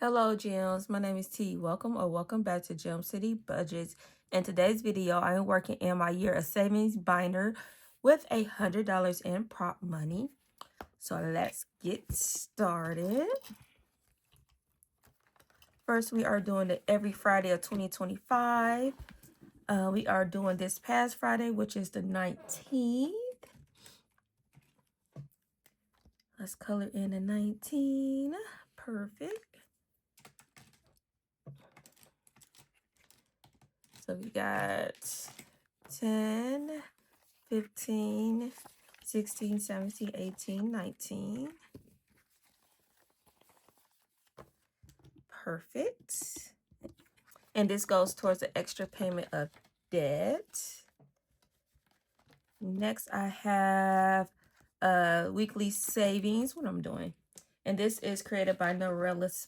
Hello, Gems. My name is T. Welcome back to Gem City Budgets. In today's video, I am working in my year of savings binder with $100 in prop money. So let's get started. First, we are doing it every Friday of 2025. We are doing this past Friday, which is the 19th. Let's color in a 19. Perfect. So we got 10, 15, 16, 17, 18, 19. Perfect. And this goes towards the extra payment of debt. Next, I have weekly savings. What I'm doing. And this is created by Norella's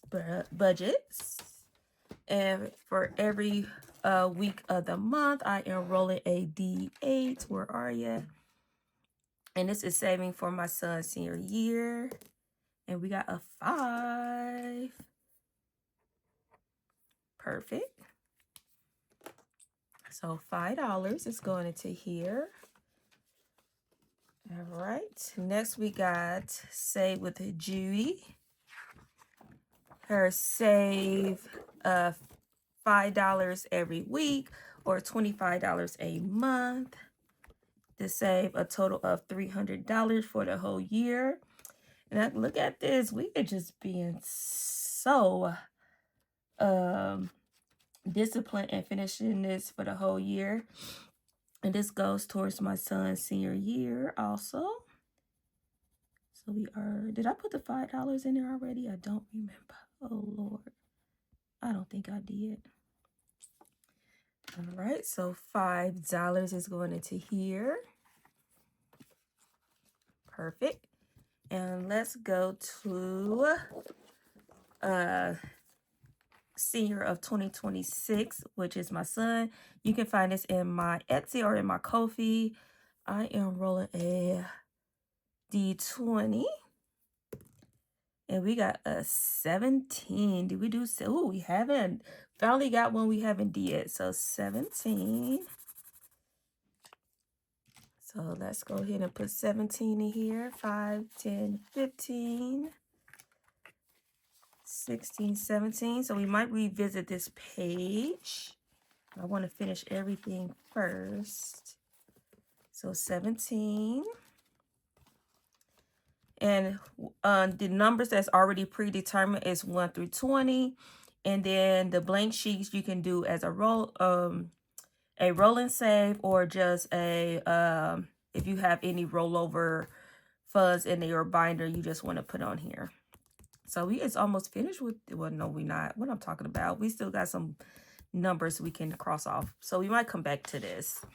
Budgets. And for every week of the month, I am rolling a D8. Where are you? And this is saving for my son's senior year. And we got a 5. Perfect. So $5 is going into here. All right. Next we got Save with Judy. Her save $5 every week or $25 a month to save a total of $300 for the whole year. And look at this. We are just being so disciplined and finishing this for the whole year. And this goes towards my son's senior year also. So we are, did I put the $5 in there already? I don't remember. Oh Lord, I don't think I did. All right, so $5 is going into here. Perfect. And let's go to senior of 2026, which is my son. You can find this in my Etsy or in my Kofi. I am rolling a D20. And we got a 17. Did we do? Oh, we haven't. Finally got one we haven't did. So 17. So let's go ahead and put 17 in here. 5, 10, 15, 16, 17. So we might revisit this page. I want to finish everything first. So 17. And the numbers that's already predetermined is 1 through 20. And then the blank sheets you can do as a roll and save, or just a if you have any rollover funds in your binder you just want to put on here. So it's almost finished with, well, no, we're not. What I'm talking about, we still got some numbers we can cross off. So we might come back to this.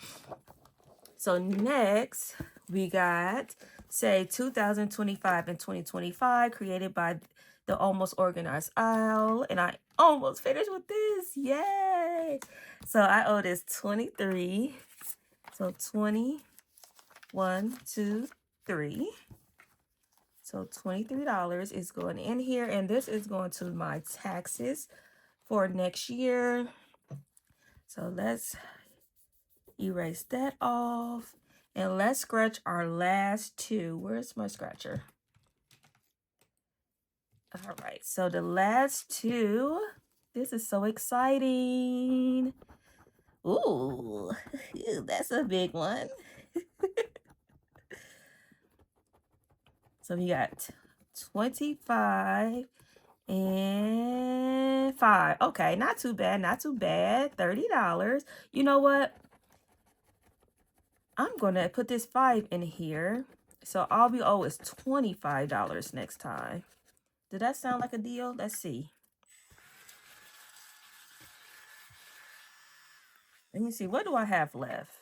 So next we got, say, 2025 and 2025, created by the Almost Organized Owl. And I almost finished with this. Yay! So I owe this 23. So 20, 1, 2, 3. So $23 is going in here. And this is going to my taxes for next year. So let's erase that off. And let's scratch our last 2. Where's my scratcher? All right, so the last 2, this is so exciting. Ooh, that's a big one. So we got 25 and 5. Okay, not too bad, not too bad. $30. You know what? I'm going to put this 5 in here. So all we owe is $25 next time. Did that sound like a deal? Let's see. Let me see. What do I have left?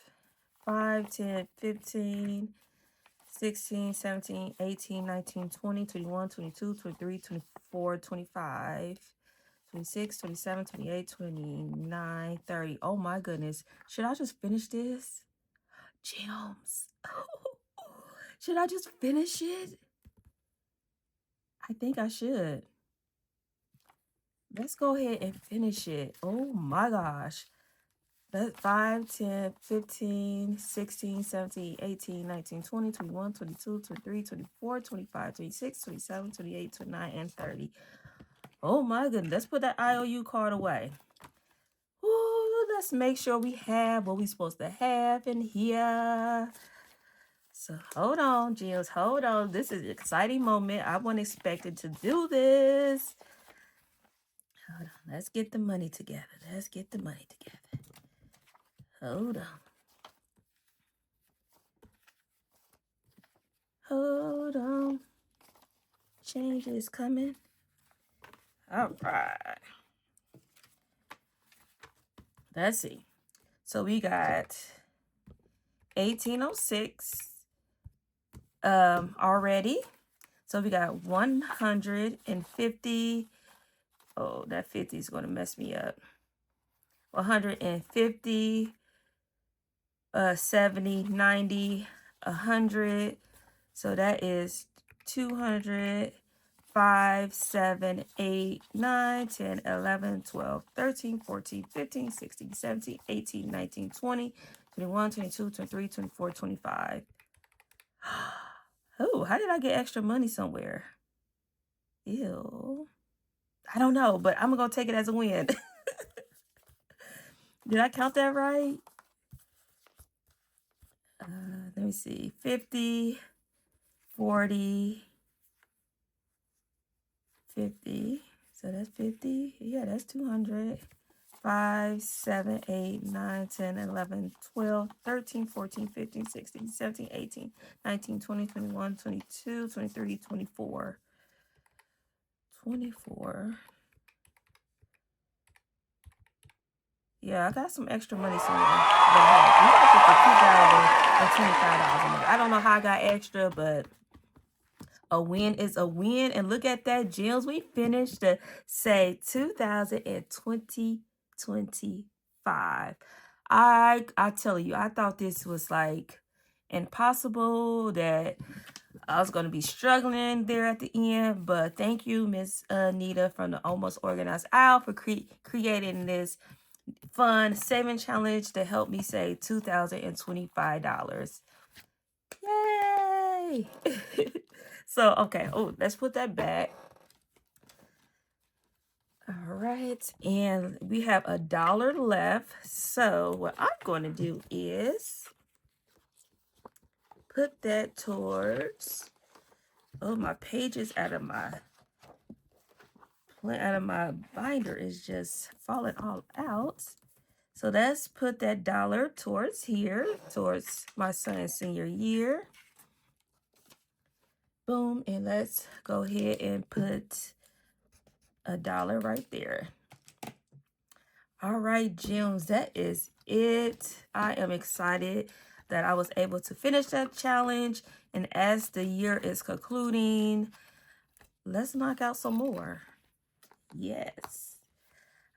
5, 10, 15, 16, 17, 18, 19, 20, 21, 22, 23, 24, 25, 26, 27, 28, 29, 30. Oh my goodness. Should I just finish this? Gems. Should I just finish it? I think I should. let's go ahead and finish it. Oh my gosh. That's 5, 10, 15, 16, 17, 18, 19, 20, 21, 22, 23, 24, 25, 26, 27, 28, 29, and 30. Oh my goodness. Let's put that IOU card away. Ooh, let's make sure we have what we're supposed to have in here. So hold on, Jill. Hold on. This is an exciting moment. I wasn't expected to do this. Hold on. Let's get the money together. Let's get the money together. Hold on. Hold on. Change is coming. All right. Let's see. So we got 1806 already. So we got 150. Oh, that 50 is going to mess me up. 150, 70, 90, 100. So that is 200, 5, 7, 8, 9, 10, 11, 12, 13, 14, 15, 16, 17, 18, 19, 20, 21, 22, 23, 24, 25. Oh, how did I get extra money somewhere? Ew. I don't know, but I'm going to take it as a win. Did I count that right? Let me see. 50, 40, 50. So that's 50. Yeah, that's 200. 5, 7, 8, 9, 10, 11, 12, 13, 14, 15, 16, 17, 18, 19, 20, 21, 22, 23, 24. 24. Yeah, I got some extra money somewhere. We got to put $2,025. I don't know how I got extra, but a win is a win. And look at that, Jills. We finished the say 2025. I tell you, I thought this was like impossible, that I was going to be struggling there at the end. But thank you, Miss Nita from the Almost Organized Owl, for creating this fun saving challenge to help me save $2,025. Yay! So, okay. Oh, let's put that back. All right. And we have $1 left. So what I'm going to do is put that towards, oh, my pages out of my binder is just falling all out. So let's put that $1 towards here, towards my son's senior year. Boom. And let's go ahead and put $1 right there. All right, Gems, that is it. I am excited that I was able to finish that challenge. And as the year is concluding, let's knock out some more. Yes.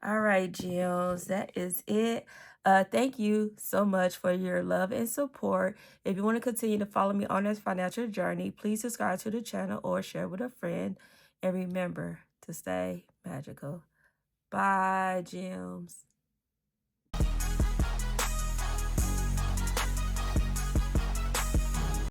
All right, Gems, that is it. Thank you so much for your love and support. If you want to continue to follow me on this financial journey, please subscribe to the channel or share with a friend. And remember to stay magical. Bye, Gems.